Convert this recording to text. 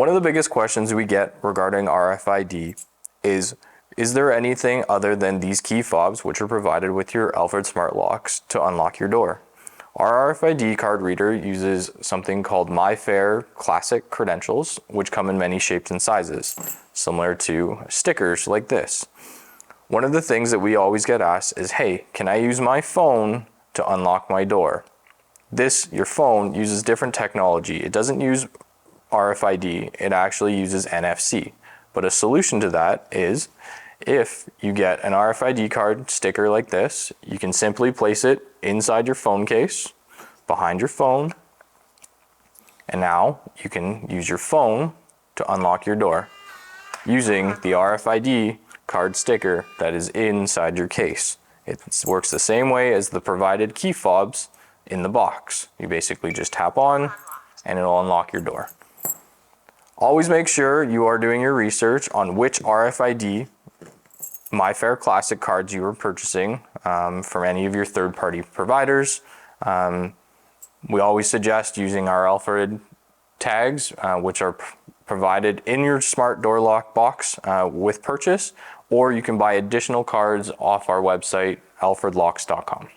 One of the biggest questions we get regarding RFID is there anything other than these key fobs which are provided with your Alfred Smart locks to unlock your door? Our RFID card reader uses something called MyFair Classic credentials, which come in many shapes and sizes, similar to stickers like this. One of the things that we always get asked is, hey, can I use my phone to unlock my door? Your phone uses different technology. It doesn't use RFID, it actually uses NFC. But a solution to that is, if you get an RFID card sticker like this, you can simply place it inside your phone case, behind your phone, and now you can use your phone to unlock your door using the RFID card sticker that is inside your case. It works the same way as the provided key fobs in the box. You basically just tap on and it'll unlock your door. Always make sure you are doing your research on which RFID MyFair Classic cards you are purchasing from any of your third-party providers. We always suggest using our Alfred tags, which are provided in your smart door lock box with purchase, or you can buy additional cards off our website, alfredlocks.com.